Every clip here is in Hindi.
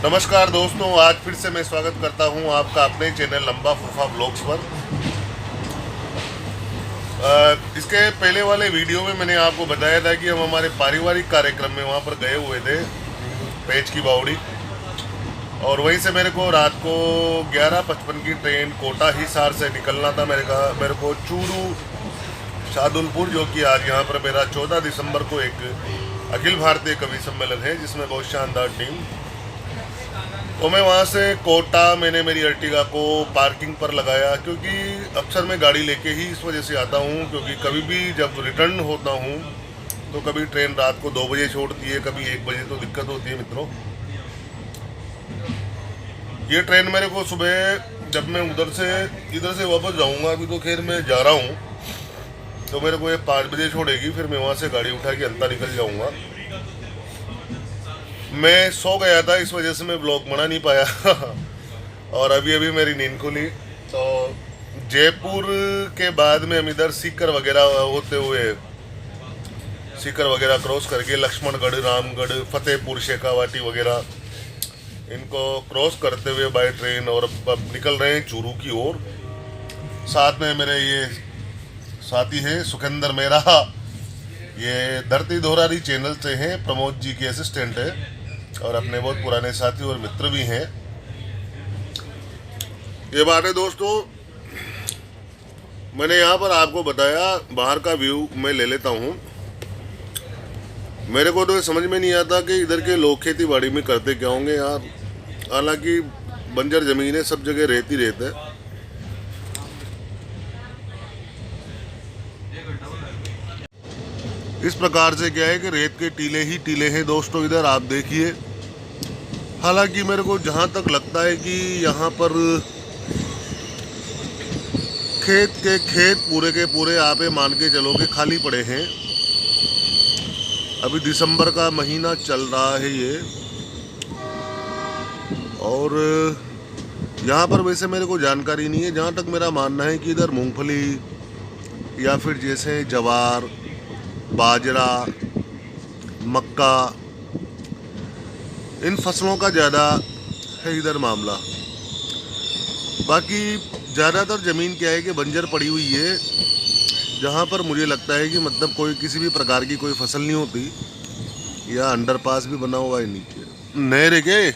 नमस्कार दोस्तों, आज फिर से मैं स्वागत करता हूं आपका अपने चैनल लंबा फूफा ब्लॉग्स पर। इसके पहले वाले वीडियो में मैंने आपको बताया था कि हम हमारे पारिवारिक कार्यक्रम में वहां पर गए हुए थे, पेच की बावड़ी। और वहीं से मेरे को रात को 11:55 की ट्रेन कोटा हिसार से निकलना था। मेरे को चूरू शादुलपुर, जो कि आज यहाँ पर मेरा 14 दिसंबर को एक अखिल भारतीय कवि सम्मेलन है जिसमें बहुत शानदार टीम। तो मैं वहाँ से कोटा मैंने मेरी अर्टिगा को पार्किंग पर लगाया, क्योंकि अक्सर मैं गाड़ी लेके ही इस वजह से आता हूँ, क्योंकि कभी भी जब रिटर्न होता हूँ तो कभी ट्रेन रात को 2 बजे छोड़ती है, कभी 1 बजे, तो दिक्कत होती है मित्रों। ये ट्रेन मेरे को सुबह, जब मैं इधर से वापस जाऊँगा, अभी तो खैर मैं जा रहा हूँ, तो मेरे को ये 5 बजे छोड़ेगी। फिर मैं वहाँ से गाड़ी उठा के अंता निकल जाऊँगा। मैं सो गया था, इस वजह से मैं ब्लॉग बना नहीं पाया और अभी अभी मेरी नींद खुली। तो जयपुर के बाद में हम इधर सीकर वगैरह होते हुए, सीकर वगैरह क्रॉस करके लक्ष्मणगढ़, रामगढ़, फतेहपुर, शेखावाटी वगैरह, इनको क्रॉस करते हुए बाय ट्रेन और अब निकल रहे हैं चूरू की ओर। साथ में मेरे ये साथी है सुखेंद्र मेहरा, ये धरती दोहरारी चैनल से हैं, प्रमोद जी के असिस्टेंट है और अपने बहुत पुराने साथी और मित्र भी हैं। ये बात है दोस्तों, मैंने यहाँ पर आपको बताया बाहर का व्यू मैं ले लेता हूँ। मेरे को तो समझ में नहीं आता कि इधर के लोग खेती बाड़ी में करते क्या होंगे यार। हालांकि बंजर जमीन है, सब जगह रेत ही रेत है। इस प्रकार से क्या है कि रेत के टीले ही टीले हैं दोस्तों, इधर आप देखिए। हालांकि मेरे को जहाँ तक लगता है कि यहाँ पर खेत के खेत पूरे के पूरे आप मान के चलो कि खाली पड़े हैं। अभी दिसंबर का महीना चल रहा है ये, और यहाँ पर वैसे मेरे को जानकारी नहीं है। जहाँ तक मेरा मानना है कि इधर मूंगफली या फिर जैसे ज्वार, बाजरा, मक्का, इन फसलों का ज़्यादा है इधर मामला। बाकी ज़्यादातर ज़मीन क्या है कि बंजर पड़ी हुई है, जहाँ पर मुझे लगता है कि मतलब कोई किसी भी प्रकार की कोई फसल नहीं होती। या अंडरपास भी बना हुआ है नीचे, नहर के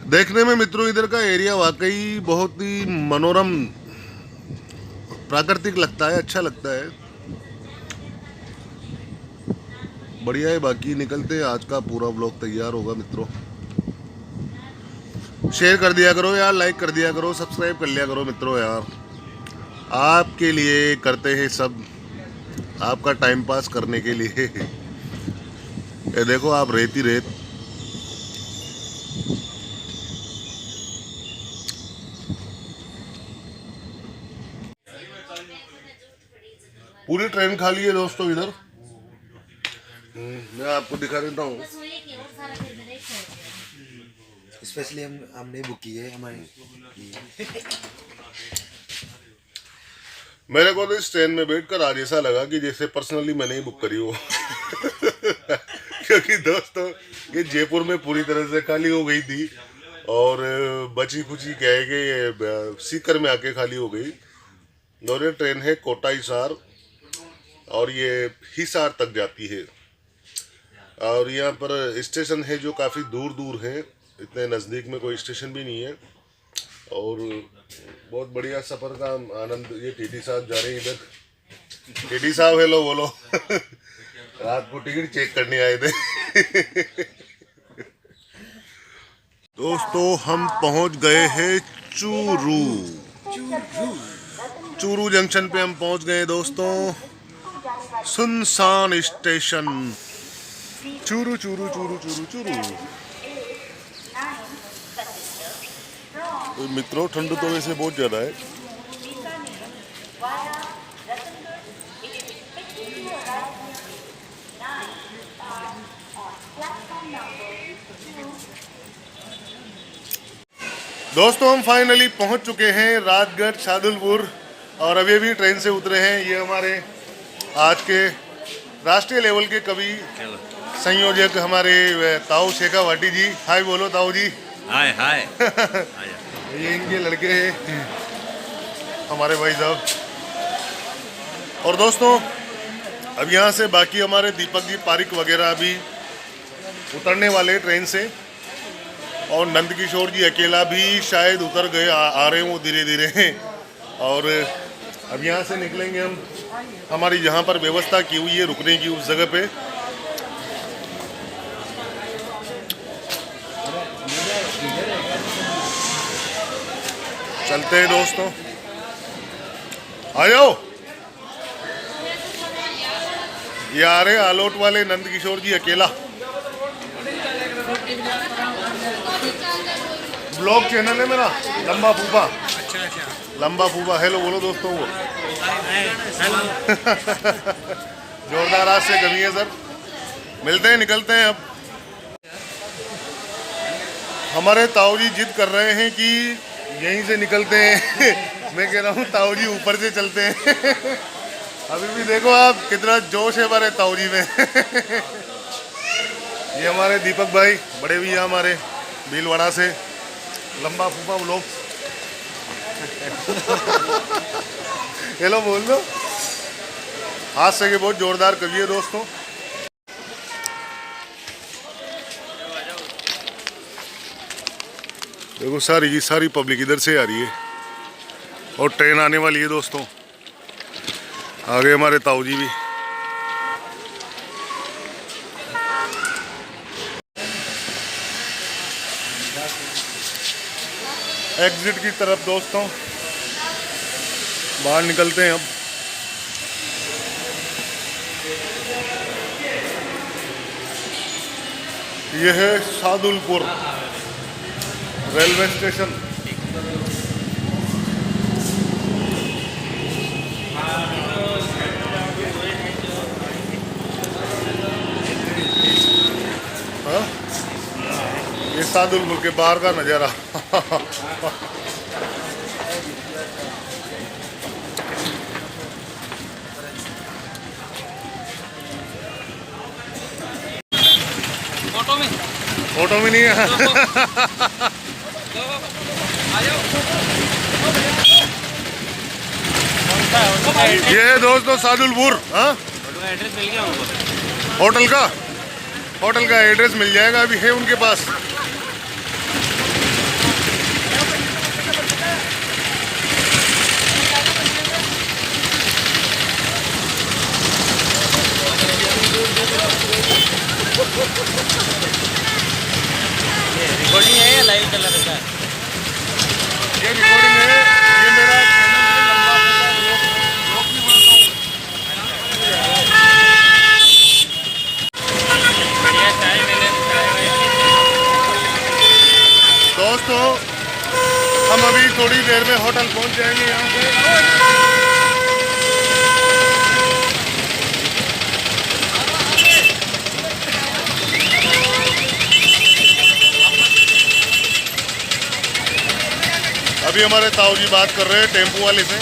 देखने में मित्रों इधर का एरिया वाकई बहुत ही मनोरम, प्राकृतिक लगता है, अच्छा लगता है, बढ़िया है। बाकी निकलते हैं, आज का पूरा ब्लॉग तैयार होगा मित्रों। शेयर कर दिया करो यार, लाइक कर दिया करो, सब्सक्राइब कर लिया करो मित्रों यार। आपके लिए करते हैं सब, आपका टाइम पास करने के लिए। ये देखो आप, रेत ही रेत। पूरी ट्रेन खाली है दोस्तों इधर। मैं आपको दिखा देता हूँ। स्पेशली हमने बुक की है हमारी। मेरे को तो इस ट्रेन में बैठकर आज ऐसा लगा कि जैसे पर्सनली मैंने ही बुक करी हो क्योंकि दोस्तों ये जयपुर में पूरी तरह से खाली हो गई थी, और बची खुची क्या है कि सीकर में आके खाली हो गई। और ये ट्रेन है कोटा हिसार, और ये हिसार तक जाती है। और यहाँ पर स्टेशन है जो काफ़ी दूर दूर है, इतने नज़दीक में कोई स्टेशन भी नहीं है। और बहुत बढ़िया सफ़र का आनंद। ये टीटी साहब जा रहे हैं इधर। टीटी साहब हेलो बोलो रात को टिकट चेक करने आए थे दोस्तों हम पहुंच गए हैं चूरू। चूरू जंक्शन पे हम पहुंच गए दोस्तों। सुनसान स्टेशन, चूरू चूरू चूरू चूरू चूरू। तो मित्रों ठंड तो वैसे बहुत ज़्यादा है। दोस्तों हम फाइनली पहुंच चुके हैं राजगढ़ शादुलपुर, और अभी अभी ट्रेन से उतरे हैं। ये हमारे आज के राष्ट्रीय लेवल के कवि संयोजक हमारे ताऊ शेखावाटी जी। हाय बोलो ताऊ जी। हाय हाय। ये इनके लड़के हैं हमारे भाई साहब। और दोस्तों अब यहाँ से बाकी हमारे दीपक जी पारिक वगैरह अभी उतरने वाले ट्रेन से, और नंदकिशोर जी अकेला भी शायद उतर गए, आ रहे हैं वो धीरे धीरे। और अब यहाँ से निकलेंगे हम, हमारी जहाँ पर व्यवस्था की हुई है रुकने की उस जगह पे। चलते हैं दोस्तों, आ जाओ। ये आ रहे आलोट वाले नंदकिशोर जी अकेला। ब्लॉग चैनल है मेरा लंबा फूफा। अच्छा। लंबा फूफा हेलो बोलो दोस्तों वो। जोरदार आज से कमी है सर। मिलते हैं, निकलते हैं। अब हमारे ताऊ जी जिद कर रहे हैं कि यहीं से निकलते हैं। मैं कह रहा हूँ ताऊ जी ऊपर से चलते हैं। अभी भी देखो आप कितना जोश है हमारे ताऊ जी में। ये हमारे दीपक भाई बड़े भैया हमारे भीलवाड़ा से, लंबा फूफा ब्लॉग। हेलो बोल दो। हाथ से के बहुत जोरदार कविए दोस्तों। देखो सारी की सारी पब्लिक इधर से आ रही है और ट्रेन आने वाली है दोस्तों। आगे हमारे ताऊ जी भी। एग्जिट की तरफ दोस्तों बाहर निकलते हैं अब। यह है सादुलपुर रेलवे स्टेशन। हाँ? ये सादुलपुर के बाहर का नज़ारा। फोटो में नहीं है। ये है दोस्तों सादुलपुर। हाँ एड्रेस मिल गया उनको। होटल का एड्रेस मिल जाएगा, अभी है उनके पास। रिकॉर्डिंग है या लाइव चल रहा है? ये रिकॉर्डिंग है। ये मेरा चैनल है लंबा फूफा ब्लॉग भी बनाता हूँ। दोस्तों हम अभी थोड़ी देर में होटल पहुंच जाएंगे यहाँ पे। अभी हमारे ताऊ जी बात कर रहे हैं टेम्पो वाले से।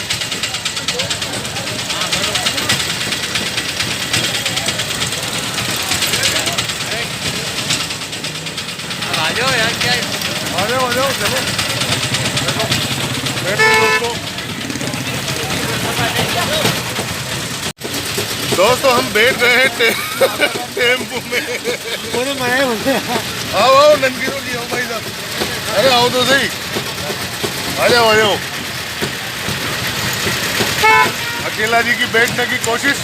आ जाओ यार, क्या आ जाओ चलो। बैठो दोस्तों हम बैठ रहे हैं टेम्पो में। आओ नंदकिशोर जी, आओ भाई साहब। अरे आओ तो सही, आ जाओ। अकेला जी की बैठने की कोशिश।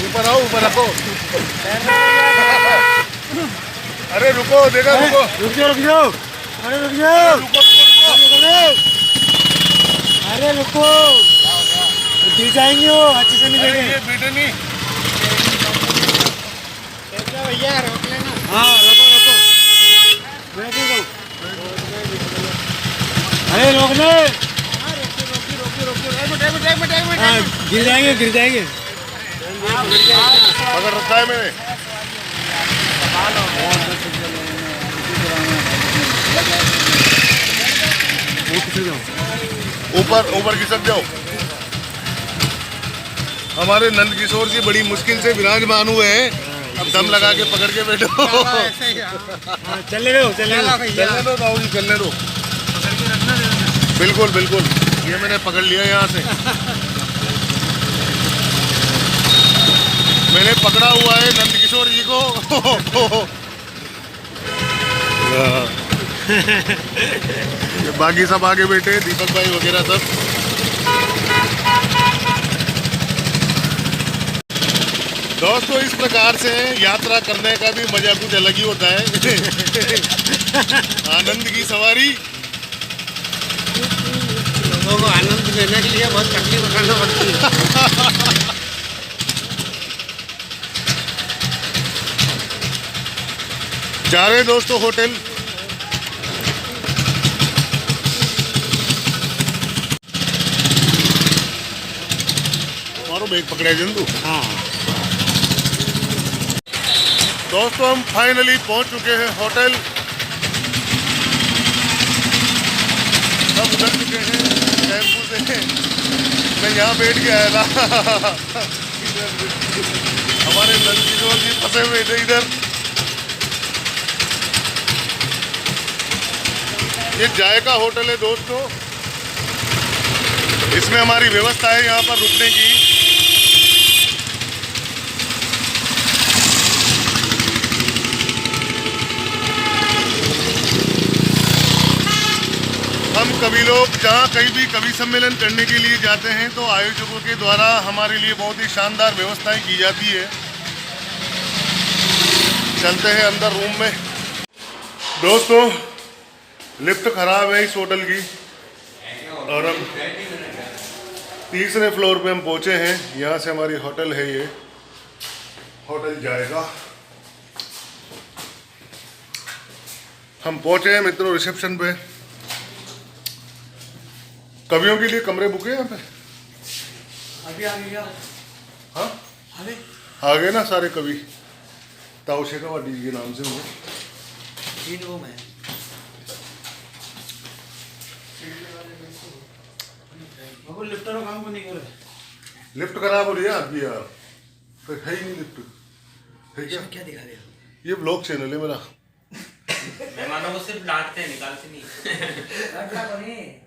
ऊपर आओ। अरे रुको, देखा रुको। रुक जाओ। अरे रुक जाओ। अरे रुको, गिर जाएंगे वो, अच्छे से नहीं बैठे। बेटे नहीं। भैया रोक लेना। हाँ रोको। बैठे दो। अरे रोकने। हाँ, गिर जाएंगे। पकड़ रखा है मैंने। ऊपर खिसक जाओ। हमारे नंदकिशोर जी बड़ी मुश्किल से विराजमान हुए हैं। अब दम लगा के पकड़ के बैठो। चलो ऐसे ही, हाँ, चले दो भैया। चलने दो बाबू जी, चलने दो। बिल्कुल बिल्कुल, ये मैंने पकड़ लिया यहाँ से। मैंने पकड़ा हुआ है नंदकिशोर जी को। बाकी सब आगे बैठे, दीपक भाई वगैरह सब। दोस्तों इस प्रकार से यात्रा करने का भी मजा कुछ अलग ही होता है। आनंद की सवारी। लोगों को आनंद देने के लिए बहुत तकलीफ उठाना पड़ती है। जा रहे दोस्तों होटल। मारो बैग पकड़ा जंतु। हाँ दोस्तों हम फाइनली पहुंच चुके हैं होटल। सब उतर चुके हैं टेम्पू से। मैं यहाँ बैठ के आया था। हमारे नंदकिशोर जी फंसे हुए थे इधर। ये जायका होटल है दोस्तों। इसमें हमारी व्यवस्था है यहाँ पर रुकने की। हम कवि लोग जहाँ कहीं भी कवि सम्मेलन करने के लिए जाते हैं तो आयोजकों के द्वारा हमारे लिए बहुत ही शानदार व्यवस्थाएं की जाती है। चलते हैं अंदर रूम में। दोस्तों लिफ्ट खराब है इस होटल की और हम तीसरे फ्लोर पे हम पहुंचे हैं। यहाँ से हमारी होटल है, ये होटल जाएगा। हम पहुंचे हैं मित्रों रिसेप्शन पे। कवियों के लिए कमरे बुक है यहाँ पे। अभी आ गया। हाँ अरे आ गए ना सारे कवि। ताऊ शेखावटी जी के नाम से हुए। 3 रूम है। बाबू लिफ्ट का काम को नहीं कर रहे। लिफ्ट खराब हो रही है आपकी यार। फिर है ही नहीं लिफ्ट। है क्या? क्या दिखा रहे हो? ये ब्लॉग चैनल है मेरा। मेहमानों को सिर्फ डांटते हैं, निकालते नहीं।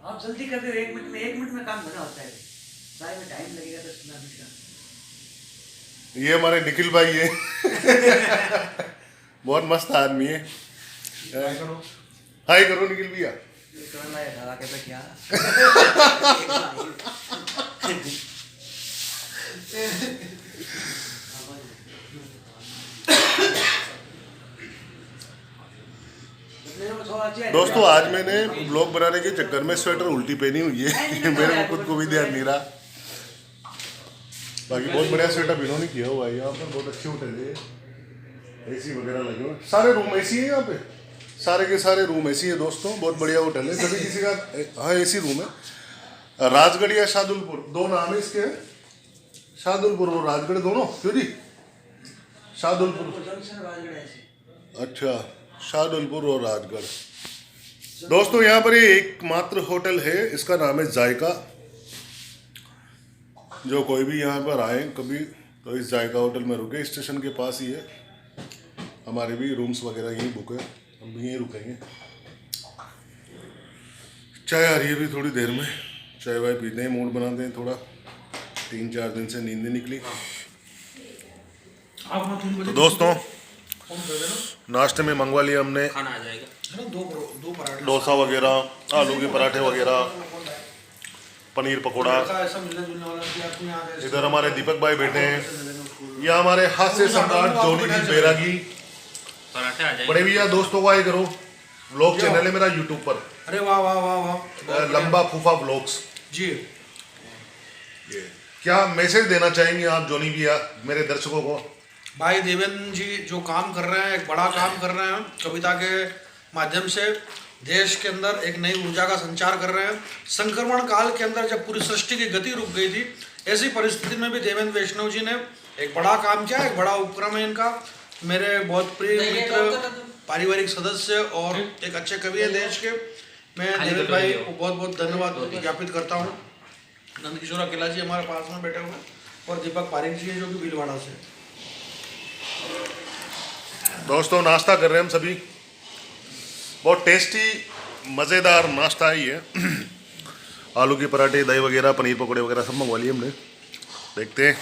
आप जल्दी कर दो। 1 मिनट में काम बना होता है। भाई में टाइम लगेगा 10-15 मिनट का। ये हमारे निखिल भाई है। बहुत मस्त आदमी है। हाय करो निखिल भैया। क्या दोस्तों आज मैंने ब्लॉग बनाने के चक्कर में स्वेटर उल्टी पहनी हुई है। मेरे को खुद को भी ध्यान नहीं रहा। बाकी बहुत बढ़िया सेटअप इन्होंने किया हुआ है यहाँ पर। बहुत अच्छी होटल है। एसी वगैरह लगे हुए, सारे रूम एसी है यहाँ पे। सारे के सारे रूम एसी है दोस्तों। बहुत बढ़िया होटल है। सभी किसी का हाँ एसी रूम है। राजगढ़ या शाहदुलपुर दो नाम है इसके। शाहदुलपुर और राजगढ़ दोनों क्यों जी? शाहदुलपुर, अच्छा शाहदुलपुर और राजगढ़। दोस्तों यहाँ पर ये एकमात्र होटल है, इसका नाम है जायका। जो कोई भी यहाँ पर आए कभी तो इस जायका होटल में रुके। स्टेशन के पास ही है। हमारे भी रूम्स वगैरह यहीं बुक है। हम भी यहीं रुकेंगे। चाय आ रही है भी थोड़ी देर में। चाय वाय पीते हैं, मूड बनाते हैं थोड़ा। 3-4 दिन से नींद नहीं निकली। तो दोस्तों नाश्ते में मंगवा लिया हमने खाना आ जाएगा। दो पराठे, डोसा वगैरह, आलू के पराठे वगैरह, पनीर पकोड़ा। इधर हमारे दीपक भाई बैठे हैं। यह हमारे हास्य सम्राट जोनी जी बैरागी। पराठे आ जाएंगे। बड़े भैया दोस्तों को आए करो। व्लॉग चैनल है मेरा यूट्यूब पर। अरे वाह वाह वाह वाह। लंबा फूफा व्लॉग्स जी। क्या मैसेज देना चाहेंगे आप जोनी भैया मेरे दर्शकों को? भाई देवेंद्र जी जो काम कर रहे हैं, एक बड़ा काम कर रहे हैं। कविता के माध्यम से देश के अंदर एक नई ऊर्जा का संचार कर रहे हैं। संक्रमण काल के अंदर जब पूरी सृष्टि की गति रुक गई थी, ऐसी परिस्थिति में भी देवेंद्र वैष्णव जी ने एक बड़ा काम किया। एक बड़ा उपक्रम है इनका। मेरे बहुत प्रिय मित्र, पारिवारिक सदस्य और एक अच्छे कवि हैं देश के। मैं देवेंद्र भाई को बहुत बहुत धन्यवाद ज्ञापित करता हूँ। नंदकिशोर अकेला जी हमारे पास में बैठे हुए हैं और दीपक पारिक जी हैं जो कि भीलवाड़ा से। दोस्तों नाश्ता कर रहे हैं हम सभी, बहुत टेस्टी मज़ेदार नाश्ता ही है। आलू के पराठे, दही वगैरह, पनीर पकौड़े वगैरह सब मंगवा लिए हमने। देखते हैं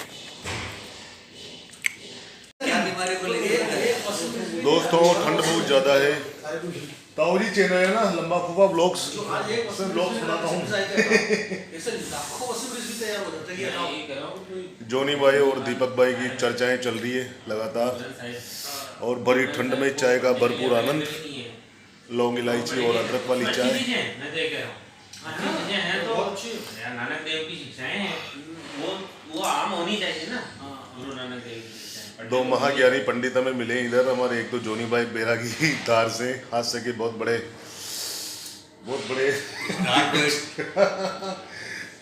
दोस्तों, ठंड बहुत ज़्यादा है। ताऊजी चैनल है ना, लंबा फूफा ब्लॉग्स, उसमें ब्लॉग्स बनाता हूँ। जोनी भाई और दीपक भाई की चर्चाएं चल रही है लगातार, और बड़ी ठंड में चाय का भरपूर आनंद। लौंग, इलायची और अदरक वाली चाय। नानक देव की शिक्षाएं हैं, वो आम होनी चाहिए ना। गुरु नानक देव की शिक्षाएं। दो महाज्ञानी पंडित हमें मिले इधर हमारे। एक तो जोनी भाई बैरागी धार से, हादसे के बहुत बड़े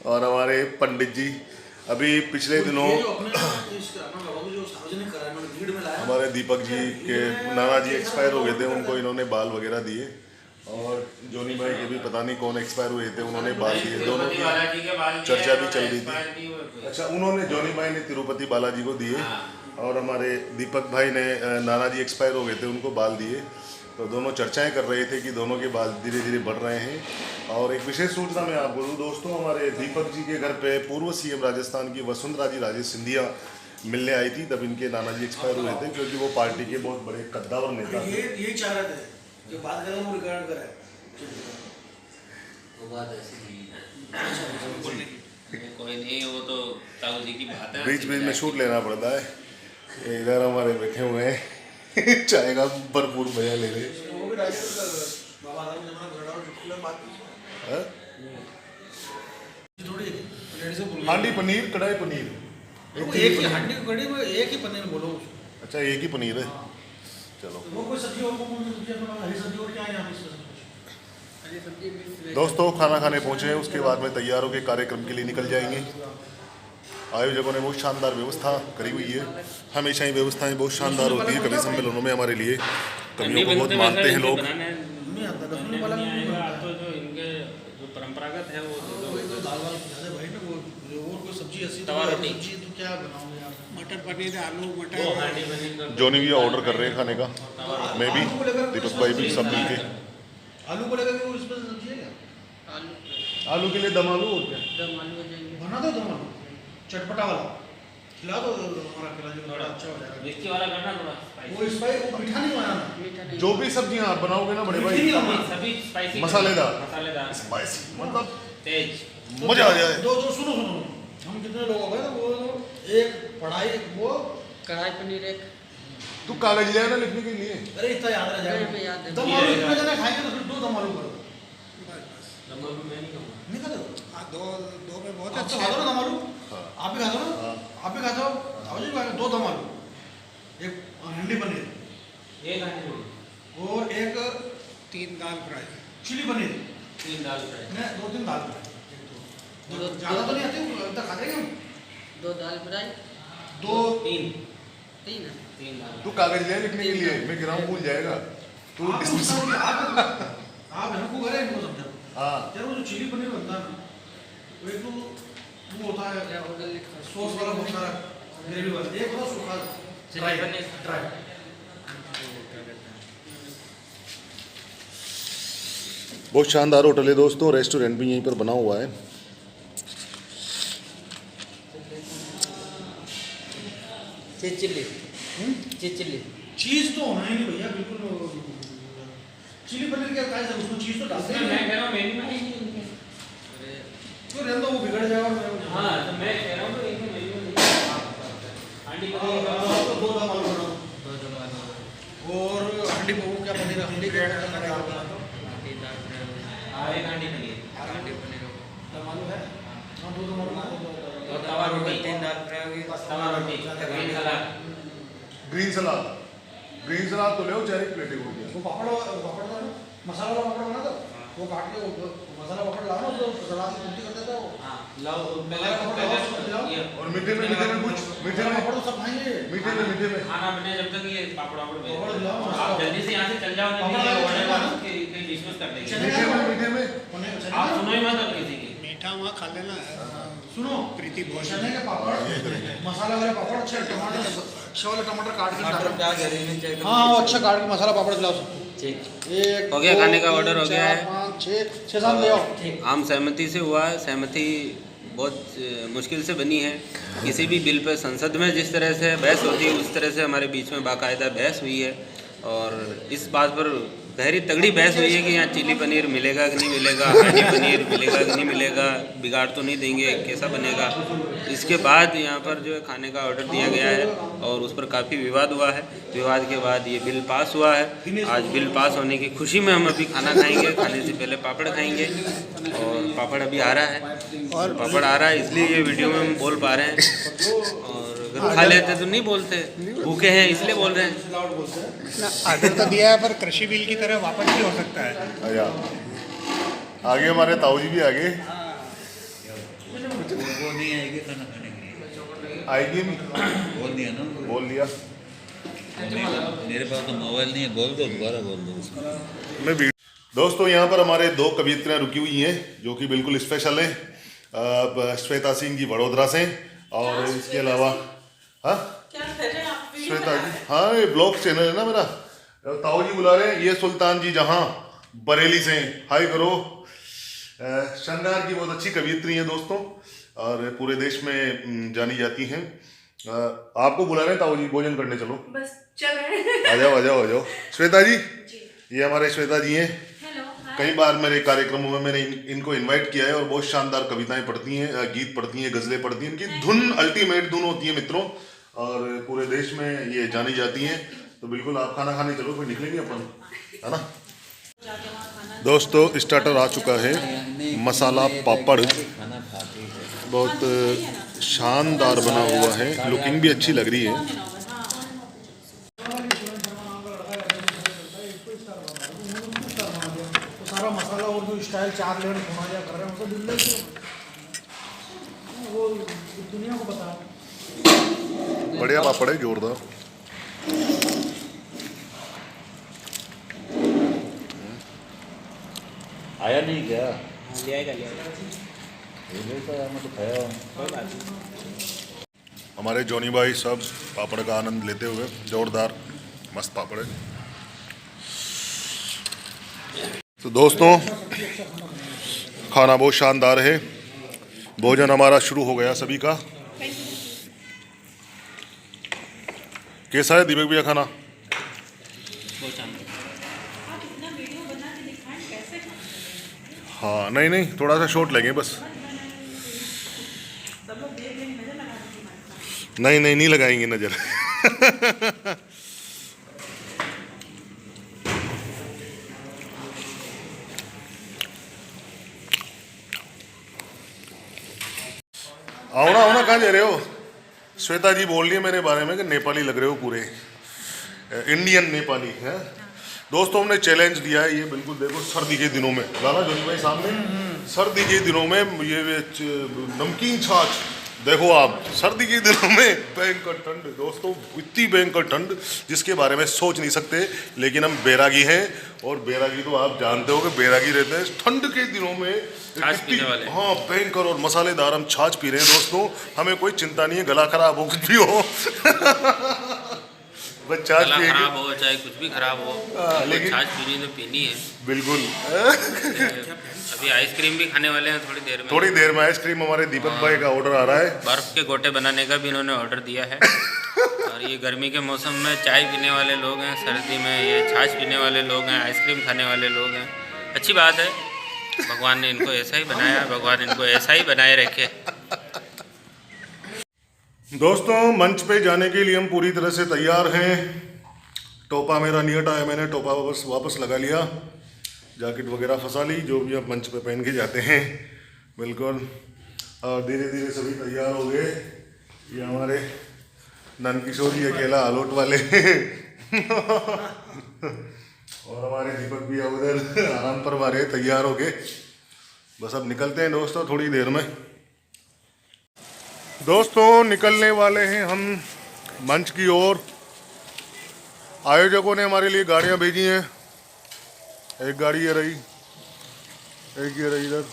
और हमारे पंडित जी अभी पिछले दिनों हमारे दीपक जी के नाना जी एक्सपायर हो गए थे, उनको इन्होंने बाल वगैरह दिए। और जोनी भाई के भी पता नहीं कौन एक्सपायर हुए थे, उन्होंने बाल दिए। दोनों की चर्चा भी चल रही थी। अच्छा, उन्होंने जोनी भाई ने तिरुपति बालाजी को दिए, और हमारे दीपक भाई ने नाना जी एक्सपायर हो गए थे, उनको बाल दिए। तो दोनों चर्चाएं कर रहे थे कि दोनों के बाल धीरे धीरे बढ़ रहे हैं। और एक विशेष सूचना मैं आपको दूँ दोस्तों, हमारे दीपक जी के घर पे पूर्व सीएम राजस्थान की वसुंधरा जी राजे सिंधिया मिलने आई थी। तब इनके नाना जी एक्सपायर हुए थे, क्योंकि वो पार्टी के बहुत बड़े कद्दावर नेता थे। यही चाह रहे थे कि बात करें वो रिकॉर्ड करें। वो बात ऐसी कोई नहीं, वो तो ताऊ जी की बात है। बीच बीच में शूट लेना पड़ता है। इधर हमारे बैठे हुए हैं चाय का भरपूर मजा ले रहे। हांडी पनीर, कढ़ाई पनीर, एक ही हांडी कढ़ी में एक ही पनीर बोलो। अच्छा, एक ही पनीर है। चलो वो कोई सब्जी और हरी सब्जी और क्या है यहाँ पे? दोस्तों, खाना खाने पहुंचे हैं, उसके बाद में तैयार होकर कार्यक्रम के लिए निकल जाएंगे। आयोजकों ने बहुत शानदार व्यवस्था करी हुई है। हमेशा ही व्यवस्थाएं बहुत शानदार होती है कवि सम्मेलनों में हमारे लिए। कवियों को बहुत मानते हैं लोग। परंपरागत है वो दाल वाल भाई ना, वो और कोई सब्जी ऐसी तवा रोटी तो क्या बनाओगे आप? मटर पनीर, आलू मटर। वो हांडी पनीर जोनी भी ऑर्डर कर रहे हैं खाने का, मैं भी, दीपक भाई भी, सब मिलके। आलू को लेकर वो इसमें सब्जी है क्या? आलू के लिए दम आलू और क्या बना दो दम आलू चटपटा वाला, खिला दो हमारा, खिला जो थोड़ा अच्छा हो जाएगा। मिर्ची वाला करना थोड़ा वो स्पाइस, वो मीठा नहीं बनाना। जो भी सब्जियां आप बनाओगे ना बड़े भाई, सभी स्पाइसी, मसालेदार स्पाइसी, मतलब तेज मजा आ जाए। दो सुनो, हम कितने लोग हो गए ना, वो एक पढ़ाई, वो कढ़ाई पनीर एक। तू कागज ले आना लिखने के लिए। अरे इतना याद रह याद जाएगा। है। दम आलू इतने जने खाएंगे तो फिर दो दम आलू करो। नहीं खाते हो? हाँ, दो में बहुत आप तो अच्छा खा दो ना है। दम आलू। हाँ। आप भी खा दो ना, आप भी खाते हो। आओ जी खाएंगे, दो दम आलू, एक हंडी पनीर, एक हांडी पनीर और एक 3 दाल फ्राई। चिली पनीर, 3 दाल फ्राई, नहीं 2-3 दाल फ्राई। ज़्यादा तो नहीं आती, इतना खाते हैं हम। 2 दाल फ्राई। 3 दाल। तू कागज ले लिखने के लिए, मैं गिराऊं भूल जाएगा तू। आप हमको करे इनको समझा। हाँ, यार वो जो चिली पनीर बनता है ना, वो एक तो वो होता है सॉस वाला, बहुत सारा ग्रेवी वाला, एक होता है सूखा ड्राई ड्राई। बहुत शानदार होटल है दोस्तों, रेस्टोरेंट भी यहीं पर बना हुआ है। चिल्ली चिल्ली चीज तो होना ही नहीं भैया, बिल्कुल। चिली पनीर क्या खाए, उसमें चीज तो डालते मैं हैं। कह रहा हूँ मेन्यू में नहीं तो रहने दो, वो बिगड़ जाएगा। हाँ, तो मैं कह रहा हूँ तो एक मेन्यू में नहीं हांडी पनीर तो दो दम आलू बनाओ, और हंडी वो क्या पनीर, हंडी क्या एक हांडी पनीर, दम आलू है। हाँ, दो दम आलू, और तवा रोटी, 3 दाल फ्राई, तवा रोटी, ग्रीन सलाद। ग्रीन सलाद तो ले 4 प्लेटें हो गया। वो पापड़ था ना, मसाला वाला पापड़ बना दो, वो काट के वो मसाला पापड़ लाओ ना, उसको सलाद की रोटी कर देता है वो। हाँ, लाओ पहले और मीठे में कुछ, मीठे में पापड़ तो सब खाएंगे। मीठे में खाना बने जब तक ये पापड़ पापड़ वापड़ लाओ, आप जल्दी से यहाँ से चल जाओ, नहीं ये ऑर्डर वालों के डिस्कस कर देंगे। मीठे में आप सुनो ही मत अब किसी की। मीठा वहाँ खा लेना। सुनो, प्रीति भोजन। चने के पापड़, मसाला वाले पापड़, अच्छे टमाटर अच्छे वाले टमाटर काट के टमाटर डालो। प्याज हरी मिर्च एकदम हाँ वो अच्छा काट के मसाला पापड़ खिलाओ सबको। ठीक। एक हो गया, दो, खाने का तीन, ऑर्डर हो गया चार, है। 5 6 7 ले आओ। आम सहमति से हुआ है। सहमति बहुत मुश्किल से बनी है। किसी भी बिल पर संसद में जिस तरह से बहस होती है उस तरह से हमारे बीच में बाकायदा बहस हुई है और इस बात पर गहरी तगड़ी बहस हुई है कि यहाँ चिली पनीर मिलेगा कि नहीं मिलेगा, हनी पनीर मिलेगा कि नहीं मिलेगा, बिगाड़ तो नहीं देंगे, कैसा बनेगा। इसके बाद यहाँ पर जो है खाने का ऑर्डर दिया गया है और उस पर काफ़ी विवाद हुआ है। विवाद के बाद ये बिल पास हुआ है। आज बिल पास होने की खुशी में हम अभी खाना खाएंगे। खाने से पहले पापड़ खाएंगे और पापड़ अभी आ रहा है और पापड़ आ रहा है इसलिए ये वीडियो में हम बोल पा रहे हैं। और अगर खा लेते तो नहीं बोलते, भूखे हैं इसलिए बोल रहे हैं। ऑर्डर तो दिया है पर कृषि बिल की तरह वापस भी हो सकता है। आया आगे हमारे ताऊ जी भी आगे वो नहीं आएगी खाना खाने के लिए। आएगी भी बोल दिया ना बोल दिया। मेरे पास तो मोबाइल नहीं है, बोल दो दोबारा बोल दो उसको। मैं दोस्तों यहाँ पर हमारे 2 कवियत्रियाँ रुकी हुई हैं जो कि बिल्कुल स्पेशल हैं। श्वेता सिंह जी बड़ोदरा से और इसके अलावा हाँ श्वेता जी, हाँ ये ब्लॉग चैनल है ना मेरा। ताऊ जी बुला रहे हैं, ये सुल्तान जी जहाँ बरेली से हैं, हाय करो। श्रृंगार की बहुत अच्छी कवियत्री हैं दोस्तों और पूरे देश में जानी जाती हैं। आपको बुला रहे हैं ताऊ जी, भोजन करने चलो। बस चल रहे हैं। आ जाओ आ जाओ आ जाओ। श्वेता जी ये हमारे श्वेता जी हैं। हेलो कई बार मेरे कार्यक्रमों में मैंने इनको इनवाइट किया है और बहुत शानदार कविताएं पढ़ती हैं, गीत पढ़ती हैं, गजलें पढ़ती हैं। इनकी धुन अल्टीमेट धुन होती है मित्रों और पूरे देश में ये जानी जाती हैं। तो बिल्कुल आप खाना खाने चलो फिर निकलेंगे अपन, है ना दोस्तों। स्टार्टर आ चुका है मसाला पापड़, बहुत शानदार बना हुआ है, लुकिंग भी अच्छी लग रही है। सारा मसाला और जो स्टाइल 4 लेयर घुमा जा कर रहे हैं वो तो बिल्कुल वो दुनिया को बताओ। बढ़िया पापड़ है, जोरदार। आया नहीं क्या? ले आएगा ले आएगा। मैं तो खाया हूँ। कोई बात नहीं। हमारे जॉनी भाई सब पापड़ का आनंद लेते हुए, जोरदार मस्त पापड़ है। तो दोस्तों खाना बहुत शानदार है, भोजन हमारा शुरू हो गया सभी का। कैसा है दीपक भैया खाना? हाँ नहीं नहीं थोड़ा सा शॉर्ट लेंगे बस। नहीं नहीं नहीं लगाएंगे नजर। आओ ना कहाँ जा रहे हो? श्वेता जी बोल रही है मेरे बारे में कि नेपाली लग रहे हो पूरे, इंडियन नेपाली है। दोस्तों हमने चैलेंज दिया है, ये बिल्कुल देखो सर्दी के दिनों में लाना जोनी भाई सामने, सर्दी के दिनों में ये नमकीन छाछ देखो आप, सर्दी के दिनों में भयंकर ठंड दोस्तों, इतनी भयंकर ठंड जिसके बारे में सोच नहीं सकते। लेकिन हम बैरागी हैं और बैरागी तो आप जानते हो कि बैरागी रहते हैं ठंड के दिनों में छाछ पीने वाले। हाँ भयंकर और मसालेदार हम छाछ पी रहे हैं दोस्तों। हमें कोई चिंता नहीं है गला खराब हो कुछ भी हो। बस छाछ गला पिएंगे। खराब हो चाहे कुछ भी खराब हो, लेकिन छाछ पीनी तो पीनी है बिल्कुल। अभी आइसक्रीम भी खाने वाले हैं थोड़ी देर में। थोड़ी देर में आइसक्रीम हमारे दीपक भाई का ऑर्डर आ रहा है। बर्फ के गोटे बनाने का भी इन्होंने ऑर्डर दिया है। और ये गर्मी के मौसम में चाय पीने वाले लोग हैं, सर्दी में ये छाछ पीने वाले लोग हैं, आइसक्रीम खाने वाले लोग हैं। अच्छी बात है, भगवान ने इनको ऐसा ही बनाया, भगवान इनको ऐसा ही बनाए रखे। दोस्तों मंच पे जाने के लिए हम पूरी तरह से तैयार हैं। टोपा मेरा नहीं हटा है, मैंने टोपा वापस लगा लिया, जैकेट वगैरह फंसा ली, जो भी आप मंच पे पहन के जाते हैं बिल्कुल। और धीरे धीरे सभी तैयार हो गए। ये हमारे नंदकिशोर जी अकेला आलोट वाले और हमारे दीपक भी उधर आराम पर हमारे तैयार हो गए। बस अब निकलते हैं दोस्तों थोड़ी देर में। दोस्तों निकलने वाले हैं हम मंच की ओर। आयोजकों ने हमारे लिए गाड़ियां भेजी हैं, एक गाड़ी ये रही, एक ये रही इधर।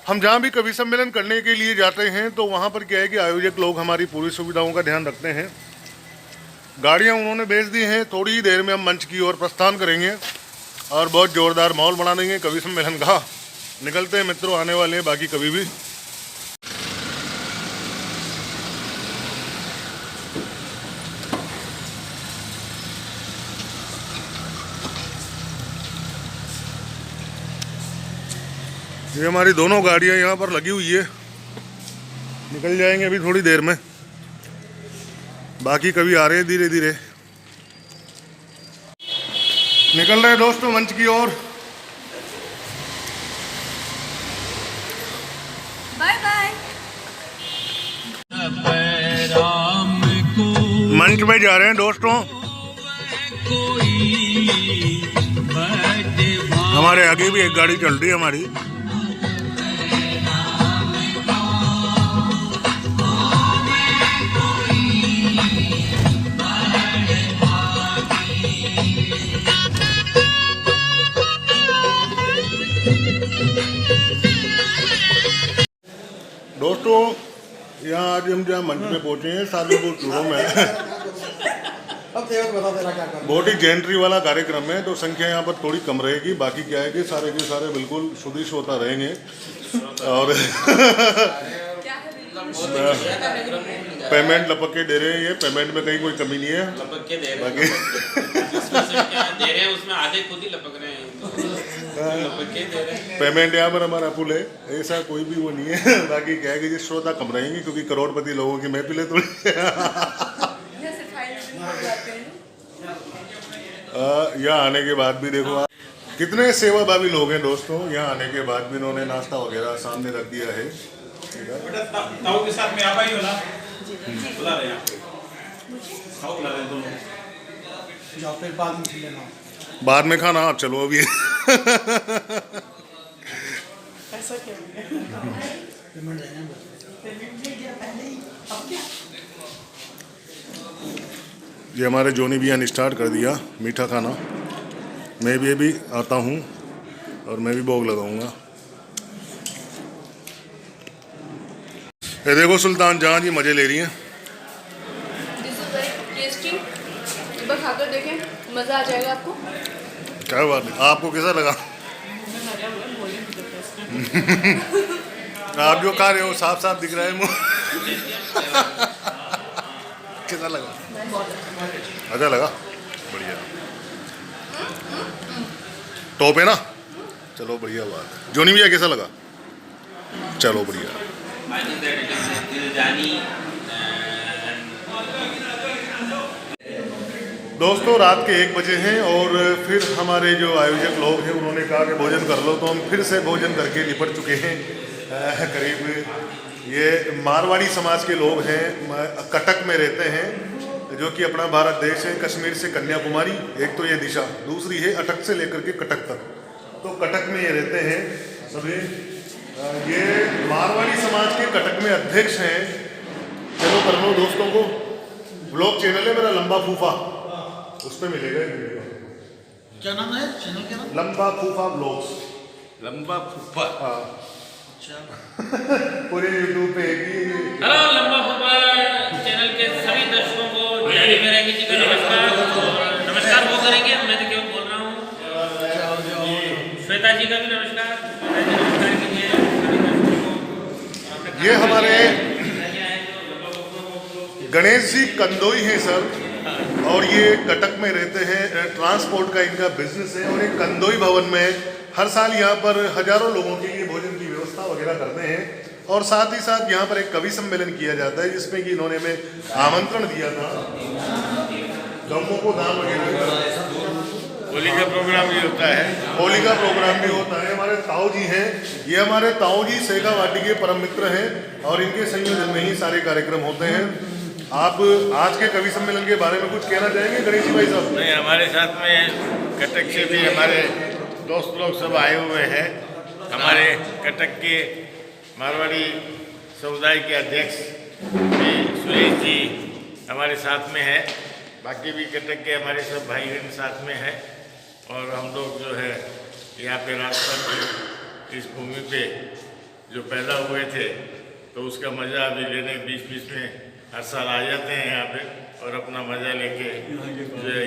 हम जहाँ भी कवि सम्मेलन करने के लिए जाते हैं तो वहाँ पर क्या है कि आयोजक लोग हमारी पूरी सुविधाओं का ध्यान रखते हैं। गाड़ियाँ उन्होंने भेज दी हैं, थोड़ी ही देर में हम मंच की ओर प्रस्थान करेंगे और बहुत ज़ोरदार माहौल बना देंगे कवि सम्मेलन का। निकलते हैं मित्रों, आने वाले हैं बाकी कवि भी। ये हमारी दोनों गाड़ियाँ यहाँ पर लगी हुई है, निकल जाएंगे अभी थोड़ी देर में। बाकी कभी आ रहे हैं धीरे धीरे, निकल रहे हैं दोस्तों मंच की ओर। Bye bye. मंच में जा रहे हैं दोस्तों, हमारे आगे भी एक गाड़ी चल रही है हमारी। दोस्तों यहाँ आज हम जहाँ मंच में पहुँचे हैं सादुपुर चूड़ों में बहुत ही जेंट्री वाला कार्यक्रम है, तो संख्या यहाँ पर थोड़ी कम रहेगी। बाकी क्या है कि सारे के सारे बिल्कुल शुद्ध श्रोता रहेंगे और पेमेंट लपक के दे रहे हैं। ये पेमेंट में कहीं कोई कमी नहीं है, लपक के दे रहे बाकी क्या दे रहे हैं उसमें आधे खुद ही लपक रहे हैं, लपक के दे रहे हैं। पेमेंट यहाँ पर हमारा फुल है, ऐसा कोई भी वो नहीं है। बाकी क्या है कि जिस श्रोता कम रहेंगे क्योंकि करोड़पति लोगों की महफिल है थोड़ी। यहाँ आने के बाद भी देखो आप कितने सेवाभावी लोग हैं दोस्तों। यहाँ आने के बाद भी इन्होंने नाश्ता वगैरह सामने रख दिया है। ताऊ के साथ में आप आई हो ना, बुला रहे हैं ताऊ बुला रहे हैं दोनों। जाओ फिर बाद में लेना, बाद में खाना आप चलो अभी। ऐसा क्यों? ये हमारे जोनी भैया ने स्टार्ट कर दिया मीठा खाना। मैं भी अभी आता हूँ और मैं भी भोग लगाऊंगा। ये देखो सुल्तान जहाँ जी मज़े ले रही हैं। दिस इज वेरी टेस्टी, एक बार खाकर देखें, मज़ा आ जाएगा आपको। क्या बात है, आपको कैसा लगा? आप जो खा रहे हो साफ साफ दिख रहा है मुँह। कैसा लगा? अच्छा लगा, बढ़िया, टॉप है ना। चलो बढ़िया बात। जोनी भैया कैसा लगा? चलो बढ़िया। दोस्तों रात के 1 बजे हैं और फिर हमारे जो आयोजक लोग हैं उन्होंने कहा कि भोजन कर लो, तो हम फिर से भोजन करके निपट चुके हैं। करीब ये मारवाड़ी समाज के लोग हैं, कटक में रहते हैं, जो कि अपना भारत देश है, कश्मीर से कन्याकुमारी एक तो ये दिशा, दूसरी है अटक से लेकर के कटक तक। तो कटक में ये रहते हैं सभी। ये मारवाड़ी समाज के कटक में अध्यक्ष हैं। चलो कर लो दोस्तों को, ब्लॉग चैनल है मेरा लंबा फूफा, उस पर मिलेगा वीडियो। क्या नाम है चैनल का? लंबा फूफा ब्लॉग्स। लंबा फुफ्फा। हाँ पूरे यूट्यूब पे एक ही। हेलो लंबा फुफ्फा चैनल के सभी दर्शकों को जानी मेरेंगे जी का नमस्कार। नमस्कार वो करेंगे, मैं तो क्यों बोल रहा हूँ। श्वेता जी का भी नमस्कार, नमस्कार कीजिए सभी दर्शकों को। ये हमारे गणेश जी कंदोई हैं सर, और ये कटक में रहते हैं। ट्रांसपोर्ट का इनका बिजनेस है और एक कंदोई भवन में हर साल यहाँ पर हजारों लोगों के लिए भोजन की व्यवस्था वगैरह करते हैं। और साथ ही साथ यहाँ पर एक कवि सम्मेलन किया जाता है जिसमें कि इन्होंने हमें आमंत्रण दिया था। गमों को दाम वगैरह, होली का प्रोग्राम भी होता है। होली का प्रोग्राम भी होता है। हमारे ताऊ जी हैं, ये हमारे ताऊ जी सेगा वाटी के परम मित्र हैं और इनके संयोजन में ही सारे कार्यक्रम होते हैं। आप आज के कवि सम्मेलन के बारे में कुछ कहना चाहेंगे गणेश जी भाई साहब? नहीं, हमारे साथ में कटक से भी हमारे दोस्त लोग सब आए हुए हैं। हमारे कटक के मारवाड़ी समुदाय के अध्यक्ष सुरेश जी हमारे साथ में है। बाकी भी कटक के हमारे सब भाई बहन साथ में है और हम लोग जो है यहाँ पे रात भर इस भूमि पे जो पैदा हुए थे, तो उसका मज़ा अभी लेने बीच बीच में हर साल आ जाते हैं यहाँ पे और अपना मज़ा लेके जो है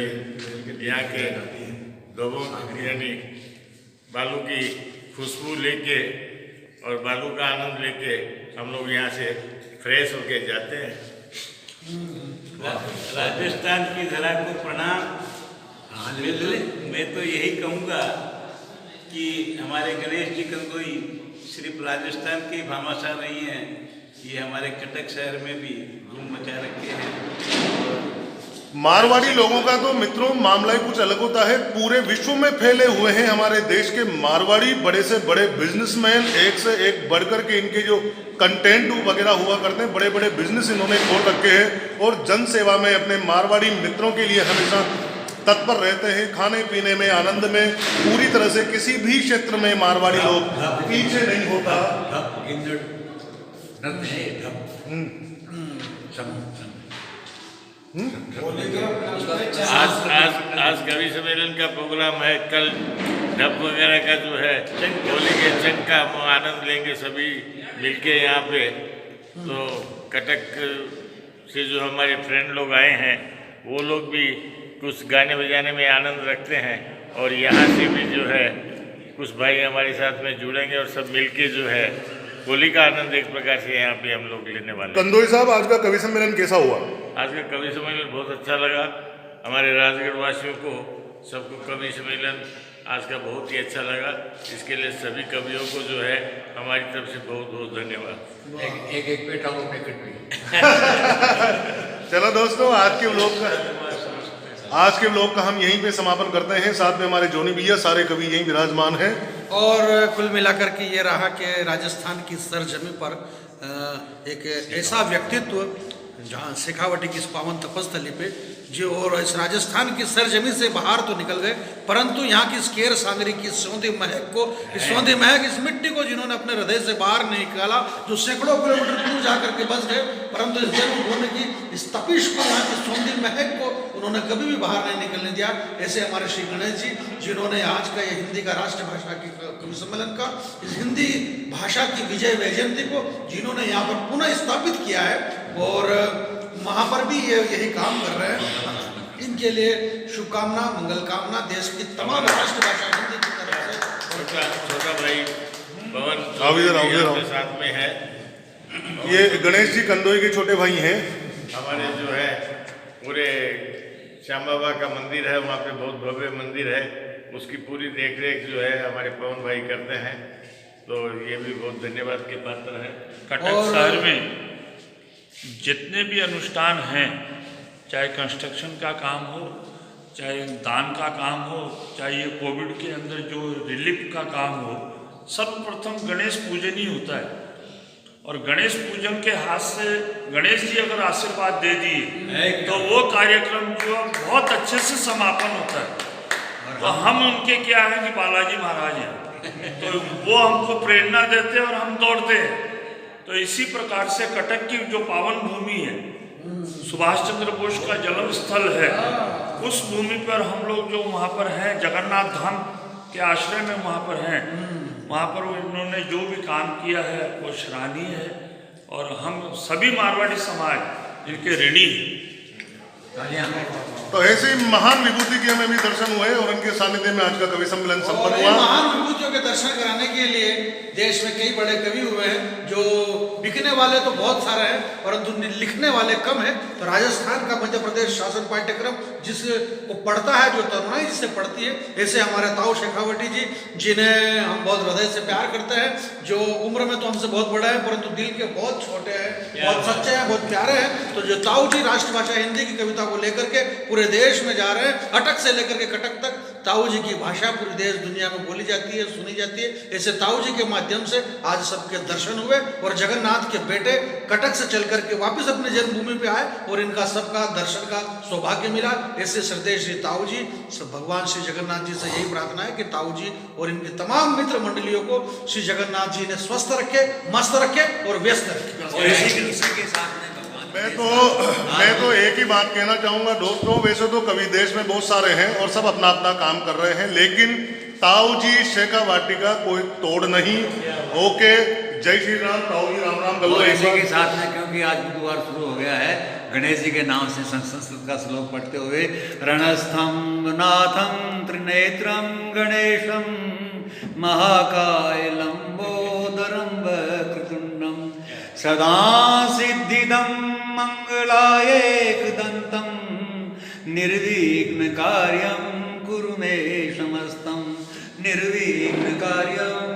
यहाँ के लोगों यानी बालू की खुशबू लेके और बालू का आनंद लेके हम लोग यहाँ से फ्रेश होके जाते हैं। राजस्थान की धरा को प्रणाम। मैं तो यही कहूँगा कि हमारे गणेश जी कंदोई सिर्फ राजस्थान की भामाशाह नहीं है, ये हमारे कटक शहर में भी धूम मचा रखे हैं। मारवाड़ी लोगों का तो मित्रों मामला ही कुछ अलग होता है। पूरे विश्व में फैले हुए हैं हमारे देश के मारवाड़ी, बड़े से बड़े बिजनेसमैन, एक से एक बढ़कर के इनके जो कंटेंट वगैरह हुआ करते हैं, बड़े बड़े बिजनेस इन्होंने खोल रखे हैं और जन सेवा में अपने मारवाड़ी मित्रों के लिए हमेशा तत्पर रहते हैं। खाने पीने में, आनंद में, पूरी तरह से किसी भी क्षेत्र में मारवाड़ी लोग पीछे नहीं होता। आज कवि सम्मेलन का प्रोग्राम है, कल ढप वगैरह का जो है होली के जंग का हम आनंद लेंगे सभी मिलके यहाँ पे। तो कटक से जो हमारे फ्रेंड लोग आए हैं वो लोग भी कुछ गाने बजाने में आनंद रखते हैं और यहाँ से भी जो है कुछ भाई हमारे साथ में जुड़ेंगे और सब मिलके जो है होली का आनंद एक प्रकार से यहाँ पे हम लोग लेने वाले हैं। कंदोई साहब, आज का कवि सम्मेलन कैसा हुआ? आज का कवि सम्मेलन बहुत अच्छा लगा। हमारे राजगढ़ वासियों को सबको कवि सम्मेलन आज का बहुत ही अच्छा लगा। इसके लिए सभी कवियों को जो है हमारी तरफ से बहुत बहुत धन्यवाद। एक पेट आओ पैकेट में। चलो दोस्तों, आज के व्लॉग का हम यहीं पे समापन करते हैं। साथ में हमारे जोनी भैया, सारे कवि यहीं विराजमान हैं। और कुल मिलाकर के ये रहा कि राजस्थान की सरजमी पर एक ऐसा व्यक्तित्व जहाँ शेखावटी की इस पावन तपस्थली पे जो, और इस राजस्थान की सरजमी से बाहर तो निकल गए, परंतु यहाँ की इस केर सांगरी की सौंधी महक को, इस सौंधी महक, इस मिट्टी को जिन्होंने अपने हृदय से बाहर नहीं निकाला, जो सैकड़ों किलोमीटर दूर जा करके बस गए, परंतु इस जन्मभूमि की इस तपिश को, यहाँ की सौंधी महक को उन्होंने कभी भी बाहर नहीं निकलने दिया। ऐसे हमारे श्री गणेश जी, जिन्होंने आज का ये हिंदी का राष्ट्रभाषा की कवि सम्मेलन का, इस हिंदी भाषा की विजय वैजयंती को जिन्होंने यहाँ पर पुनः स्थापित किया है और वहाँ पर भी ये यही काम कर रहे हैं। इनके लिए शुभकामना, मंगल कामना देश की तमाम राष्ट्रभाषा हिंदी की तरफ से। छोटा भाई पवन साथ में है। ये गणेश जी कंदोई के छोटे भाई हैं। हमारे जो है पूरे श्याम बाबा का मंदिर है, वहाँ पे बहुत भव्य मंदिर है, उसकी पूरी देखरेख जो है हमारे पवन भाई करते हैं। तो ये भी बहुत धन्यवाद के पात्र है। कटक शहर में जितने भी अनुष्ठान हैं, चाहे कंस्ट्रक्शन का काम हो, चाहे दान का काम हो, चाहे ये कोविड के अंदर जो रिलीफ का काम हो, सर्वप्रथम गणेश पूजन ही होता है। और गणेश पूजन के हाथ से गणेश जी अगर आशीर्वाद दे दिए तो वो कार्यक्रम जो बहुत अच्छे से समापन होता है। तो हम उनके क्या हैं कि बालाजी महाराज हैं, तो वो हमको प्रेरणा देते हैं और हम दौड़ते हैं। तो इसी प्रकार से कटक की जो पावन भूमि है, सुभाष चंद्र बोस का जन्म स्थल है, उस भूमि पर हम लोग जो वहाँ पर हैं, जगन्नाथ धाम के आश्रय में वहाँ पर हैं, वहाँ पर इन्होंने जो भी काम किया है वो सराहनीय है और हम सभी मारवाड़ी समाज इनके ऋणी हैं। तो ऐसे महान विभूति के हमें भी दर्शन हुए और उनके सानिध्य में आज का कवि सम्मेलन संपन्न हुआ। महान विभूतियों के दर्शन कराने के लिए देश में कई बड़े कवि हुए हैं। जो लिखने वाले तो बहुत सारे हैं, परंतु लिखने वाले कम है। तो राजस्थान का मध्य प्रदेश शासन पाठ्यक्रम जिसको पढ़ता है, जो तरुणाई जिससे पढ़ती है, ऐसे हमारे ताऊ शेखावटी जी, जिन्हें हम बहुत हृदय से प्यार करते हैं, जो उम्र में तो हमसे बहुत बड़ा है परंतु दिल के बहुत छोटे हैं, बहुत सच्चे हैं, बहुत प्यारे हैं। तो जो ताऊ जी राष्ट्रभाषा हिंदी की कविता को लेकर के पूरे देश में जा रहे हैं, अटक से लेकर के कटक तक ताऊ जी की भाषा पूरी देश दुनिया में बोली जाती है, सुनी जाती है। ऐसे ताऊ जी के माध्यम से आज सबके दर्शन हुए और जगन्नाथ के बेटे कटक से चल करके वापस अपने जन्मभूमि पे आए और इनका सबका दर्शन का सौभाग्य मिला। ऐसे श्रद्धेय श्री ताऊ जी, सब भगवान श्री जगन्नाथ जी से यही प्रार्थना है कि ताऊ जी और इनके तमाम मित्र मंडलियों को श्री जगन्नाथ जी ने स्वस्थ रखे, मस्त रखे और व्यस्त रखे। मैं तो एक ही बात कहना चाहूँगा दोस्तों, वैसे तो कवि देश में बहुत सारे हैं और सब अपना अपना काम कर रहे हैं, लेकिन ताऊ जी शेखा वाटिका कोई तोड़ नहीं। ओके, जय श्री राम। ताऊ जी राम राम गलो। इसी के साथ में, क्योंकि आज बुधवार शुरू हो गया है, गणेश जी के नाम से संस्कृत का श्लोक पढ़ते हुए रणस्थंभ नाथम त्रिनेत्रम गणेशम महाकाय लंबोदरम वक्रतुंडम सदा सिद्धिदम मंगलाय एकदंतम निर्विघ्न कार्यम कुरु मे समस्तम निर्विघ्न कार्यम